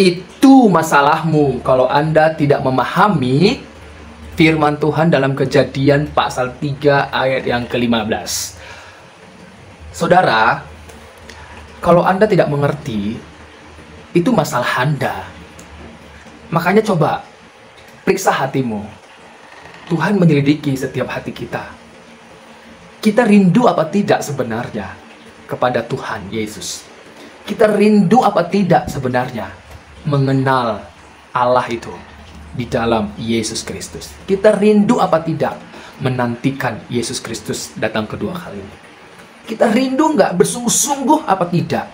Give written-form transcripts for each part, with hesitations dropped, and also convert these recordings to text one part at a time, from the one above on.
Itu masalahmu kalau Anda tidak memahami firman Tuhan dalam Kejadian pasal 3 ayat yang ke-15. Saudara, kalau Anda tidak mengerti, itu masalah Anda. Makanya coba periksa hatimu. Tuhan menyelidiki setiap hati kita. Kita rindu apa tidak sebenarnya kepada Tuhan Yesus? Kita rindu apa tidak sebenarnya mengenal Allah itu di dalam Yesus Kristus? Kita rindu apa tidak menantikan Yesus Kristus datang kedua kali? Kita rindu nggak, bersungguh-sungguh apa tidak?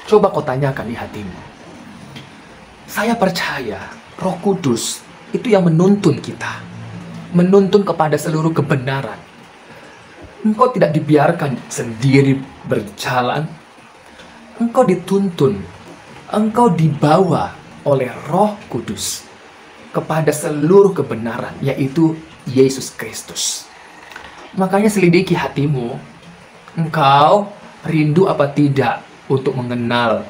Coba kau tanyakan di hatimu. Saya percaya Roh Kudus itu yang menuntun kita, menuntun kepada seluruh kebenaran. Engkau tidak dibiarkan sendiri berjalan. Engkau dituntun, engkau dibawa oleh Roh Kudus kepada seluruh kebenaran, yaitu Yesus Kristus. Makanya selidiki hatimu. Engkau rindu apa tidak untuk mengenal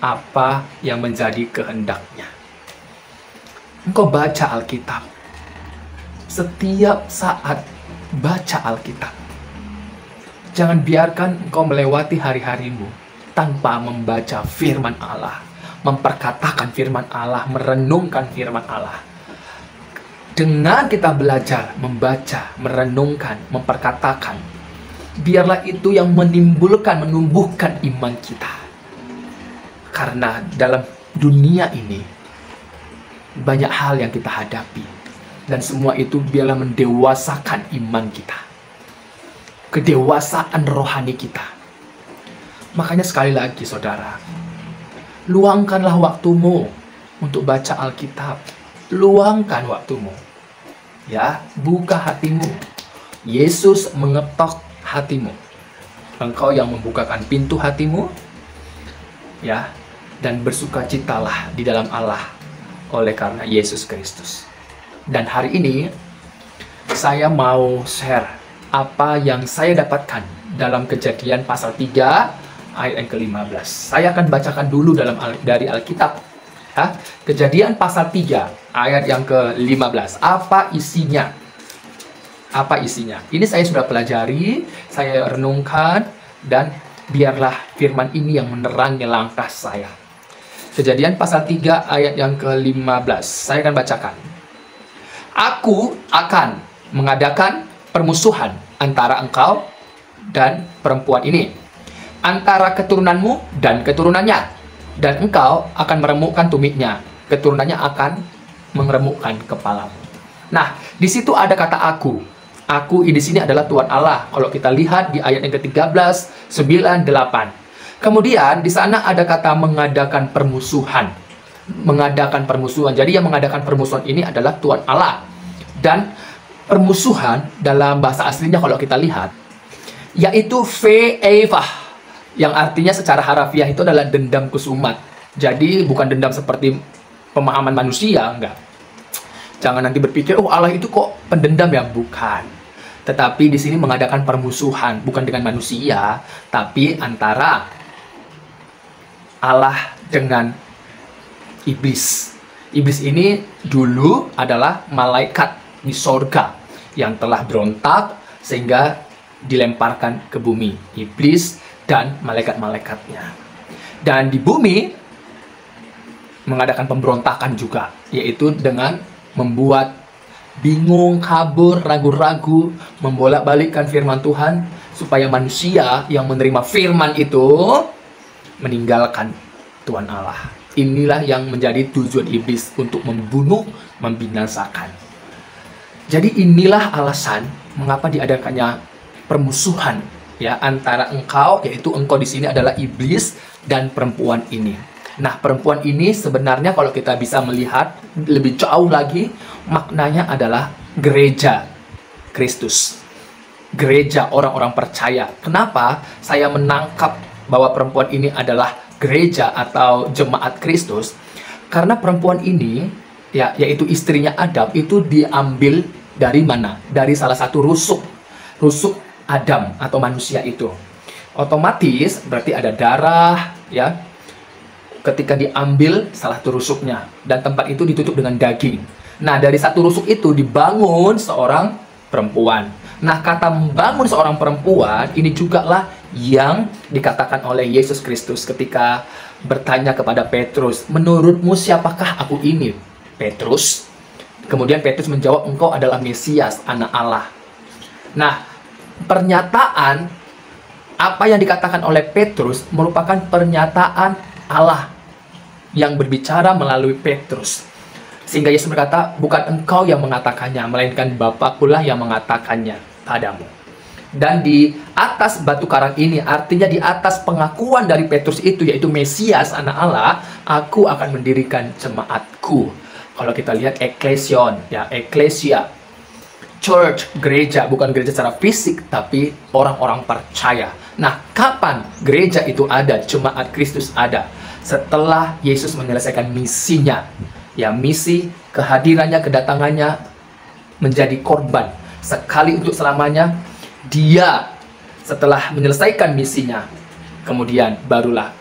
apa yang menjadi kehendaknya? Engkau baca Alkitab. Setiap saat baca Alkitab. Jangan biarkan engkau melewati hari-harimu tanpa membaca firman Allah, memperkatakan firman Allah, merenungkan firman Allah. Dengan kita belajar, membaca, merenungkan, memperkatakan, biarlah itu yang menimbulkan, menumbuhkan iman kita. Karena dalam dunia ini, banyak hal yang kita hadapi. Dan semua itu biarlah mendewasakan iman kita. Kedewasaan rohani kita. Makanya sekali lagi saudara, luangkanlah waktumu untuk baca Alkitab. Luangkan waktumu. Ya, buka hatimu. Yesus mengetok hatimu. Engkau yang membukakan pintu hatimu. Ya, dan bersukacitalah di dalam Allah oleh karena Yesus Kristus. Dan hari ini saya mau share apa yang saya dapatkan dalam Kejadian pasal 3 ayat yang ke-15. Saya akan bacakan dulu dari Alkitab. Ya. Kejadian pasal 3 ayat yang ke-15. Apa isinya? Apa isinya? Ini saya sudah pelajari, saya renungkan, dan biarlah firman ini yang menerangi langkah saya. Kejadian pasal 3 ayat yang ke-15. Saya akan bacakan. Aku akan mengadakan permusuhan antara engkau dan perempuan ini, antara keturunanmu dan keturunannya, dan engkau akan meremukkan tumitnya, keturunannya akan mengeremukkan kepalamu. Nah, di situ ada kata aku. Aku di sini adalah Tuhan Allah. Kalau kita lihat di ayat yang ke-13, 9, 8. Kemudian di sana ada kata mengadakan permusuhan. Mengadakan permusuhan. Jadi yang mengadakan permusuhan ini adalah Tuhan Allah. Dan permusuhan dalam bahasa aslinya kalau kita lihat, yaitu ve'evah, yang artinya secara harafiah itu adalah dendam kusumat. Jadi bukan dendam seperti pemahaman manusia, enggak. Jangan nanti berpikir, oh Allah itu kok pendendam ya, bukan. Tetapi di sini mengadakan permusuhan, bukan dengan manusia, tapi antara Allah dengan iblis. Iblis ini dulu adalah malaikat di sorga yang telah berontak sehingga dilemparkan ke bumi. Iblis dan malaikat-malaikatnya. Dan di bumi mengadakan pemberontakan juga, yaitu dengan membuat bingung, kabur, ragu-ragu, membolak-balikkan firman Tuhan supaya manusia yang menerima firman itu meninggalkan Tuhan Allah. Inilah yang menjadi tujuan iblis, untuk membunuh, membinasakan. Jadi inilah alasan mengapa diadakannya permusuhan ya antara engkau, yaitu engkau di sini adalah iblis, dan perempuan ini. Nah, perempuan ini sebenarnya kalau kita bisa melihat lebih jauh lagi, maknanya adalah gereja Kristus. Gereja orang-orang percaya. Kenapa saya menangkap bahwa perempuan ini adalah gereja atau jemaat Kristus? Karena perempuan ini, ya, yaitu istrinya Adam, itu diambil dari mana? Dari salah satu rusuk Adam atau manusia itu. Otomatis berarti ada darah, ya. ketika diambil salah satu rusuknya, dan tempat itu ditutup dengan daging. Nah, dari satu rusuk itu dibangun seorang perempuan. Nah, kata membangun seorang perempuan ini juga lah yang dikatakan oleh Yesus Kristus ketika bertanya kepada Petrus, "Menurutmu siapakah aku ini, Petrus?" Kemudian Petrus menjawab, "Engkau adalah Mesias, Anak Allah." Nah, pernyataan apa yang dikatakan oleh Petrus merupakan pernyataan Allah yang berbicara melalui Petrus. Sehingga Yesus berkata, "Bukan engkau yang mengatakannya, melainkan Bapa-Kulah yang mengatakannya padamu." Dan di atas batu karang ini, artinya di atas pengakuan dari Petrus itu, yaitu Mesias, Anak Allah, "Aku akan mendirikan jemaatku." Kalau kita lihat eklesion, ya, eklesia, church, gereja, bukan gereja secara fisik, tapi orang-orang percaya. Nah, kapan gereja itu ada, jemaat Kristus ada? Setelah Yesus menyelesaikan misinya. Ya, misi kehadirannya, kedatangannya menjadi korban sekali untuk selamanya. Dia setelah menyelesaikan misinya, kemudian barulah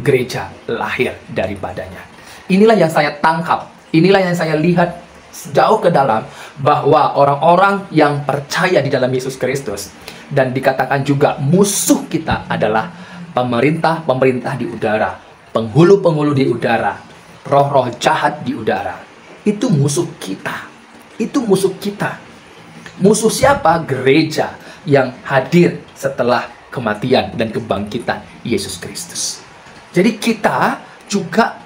gereja lahir daripadanya. Inilah yang saya tangkap, inilah yang saya lihat jauh ke dalam, bahwa orang-orang yang percaya di dalam Yesus Kristus, dan dikatakan juga musuh kita adalah pemerintah-pemerintah di udara, penghulu-penghulu di udara, roh-roh jahat di udara. Itu musuh kita. Itu musuh kita. Musuh siapa? Gereja yang hadir setelah kematian dan kebangkitan Yesus Kristus. Jadi kita juga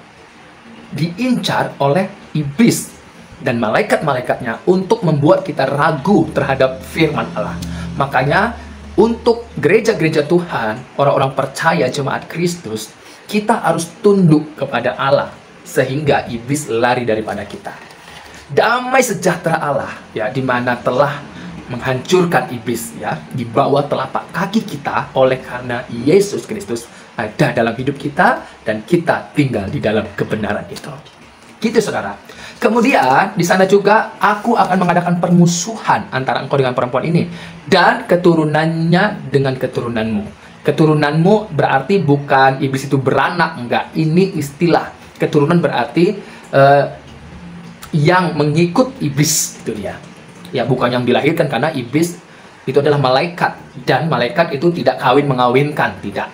diincar oleh iblis dan malaikat-malaikatnya untuk membuat kita ragu terhadap firman Allah. Makanya untuk gereja-gereja Tuhan, orang-orang percaya jemaat Kristus, kita harus tunduk kepada Allah sehingga iblis lari daripada kita. Damai sejahtera Allah, ya, di mana telah menghancurkan iblis, ya, di bawah telapak kaki kita oleh karena Yesus Kristus ada dalam hidup kita dan kita tinggal di dalam kebenaran itu. Gitu, saudara. Kemudian di sana juga, "Aku akan mengadakan permusuhan antara engkau dengan perempuan ini dan keturunannya dengan keturunanmu." Keturunanmu berarti bukan iblis itu beranak, enggak. Ini istilah. Keturunan berarti yang mengikut iblis, itu dia. Ya, bukan yang dilahirkan, karena iblis itu adalah malaikat, dan malaikat itu tidak kawin mengawinkan, tidak.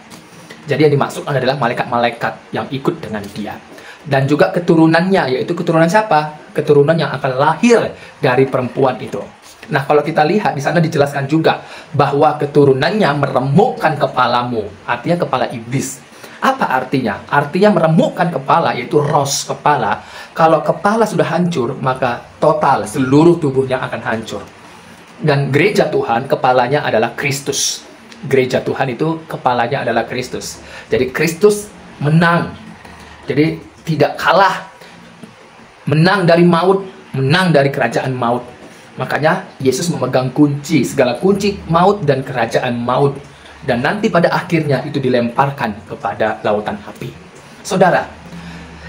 Jadi yang dimaksud adalah malaikat-malaikat yang ikut dengan dia. Dan juga keturunannya, yaitu keturunan siapa? Keturunan yang akan lahir dari perempuan itu. Nah, kalau kita lihat di sana dijelaskan juga bahwa keturunannya meremukkan kepalamu, artinya kepala iblis. Apa artinya? Artinya meremukkan kepala, yaitu ros kepala. Kalau kepala sudah hancur, maka total seluruh tubuhnya akan hancur. Dan gereja Tuhan, kepalanya adalah Kristus. Gereja Tuhan itu kepalanya adalah Kristus. Jadi Kristus menang. Jadi tidak kalah. Menang dari maut, menang dari kerajaan maut. Makanya Yesus memegang kunci, segala kunci maut dan kerajaan maut. Dan nanti pada akhirnya itu dilemparkan kepada lautan api. Saudara,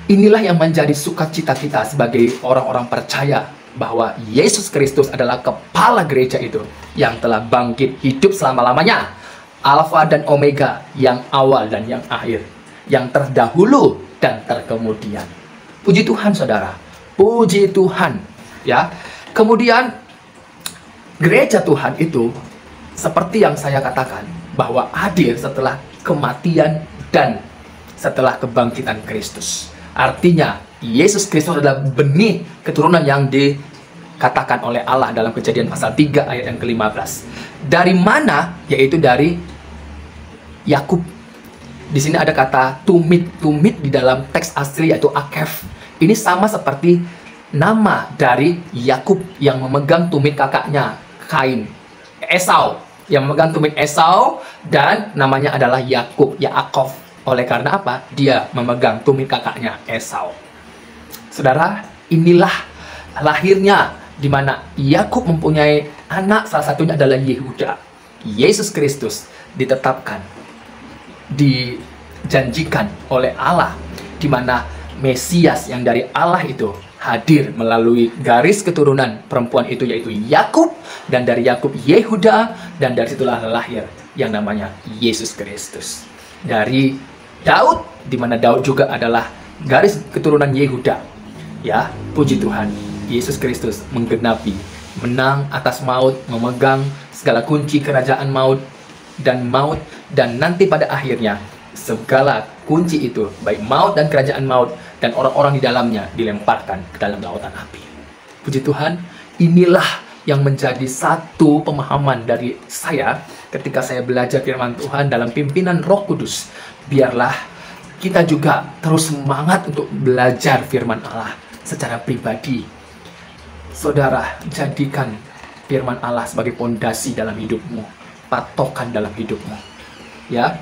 inilah yang menjadi sukacita kita sebagai orang-orang percaya, bahwa Yesus Kristus adalah kepala gereja itu yang telah bangkit hidup selama-lamanya. Alfa dan Omega, yang awal dan yang akhir, yang terdahulu dan terkemudian. Puji Tuhan, saudara. Puji Tuhan. Ya. Kemudian gereja Tuhan itu seperti yang saya katakan, bahwa hadir setelah kematian dan setelah kebangkitan Kristus. Artinya Yesus Kristus adalah benih keturunan yang dikatakan oleh Allah dalam Kejadian pasal 3 ayat yang ke-15. Dari mana? Yaitu dari Yakub. Di sini ada kata tumit. Tumit di dalam teks asli yaitu Akef. Ini sama seperti nama dari Yakub yang memegang tumit kakaknya, Kain, Esau, yang memegang tumit Esau, dan namanya adalah Yakub, Yaakov. Oleh karena apa? Dia memegang tumit kakaknya, Esau. Saudara, inilah lahirnya di mana Yakub mempunyai anak, salah satunya adalah Yehuda. Yesus Kristus ditetapkan, dijanjikan oleh Allah, di mana Mesias yang dari Allah itu hadir melalui garis keturunan perempuan itu, yaitu Yakub, dan dari Yakub Yehuda, dan dari situlah lahir yang namanya Yesus Kristus. Dari Daud, di mana Daud juga adalah garis keturunan Yehuda. Ya, puji Tuhan, Yesus Kristus menggenapi, menang atas maut, memegang segala kunci kerajaan maut, dan nanti pada akhirnya segala kunci itu, baik maut dan kerajaan maut dan orang-orang di dalamnya, dilemparkan ke dalam lautan api. Puji Tuhan, inilah yang menjadi satu pemahaman dari saya ketika saya belajar firman Tuhan dalam pimpinan Roh Kudus. Biarlah kita juga terus semangat untuk belajar firman Allah secara pribadi. Saudara, jadikan firman Allah sebagai pondasi dalam hidupmu, patokan dalam hidupmu. Ya,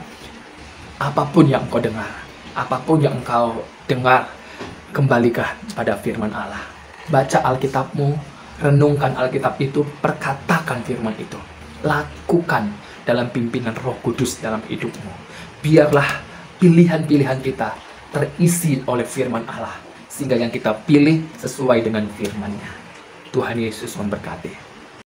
apapun yang engkau dengar, kembalikan pada firman Allah. Baca Alkitabmu, renungkan Alkitab itu, perkatakan firman itu. Lakukan dalam pimpinan Roh Kudus dalam hidupmu. Biarlah pilihan-pilihan kita terisi oleh firman Allah, sehingga yang kita pilih sesuai dengan firman-Nya. Tuhan Yesus memberkati.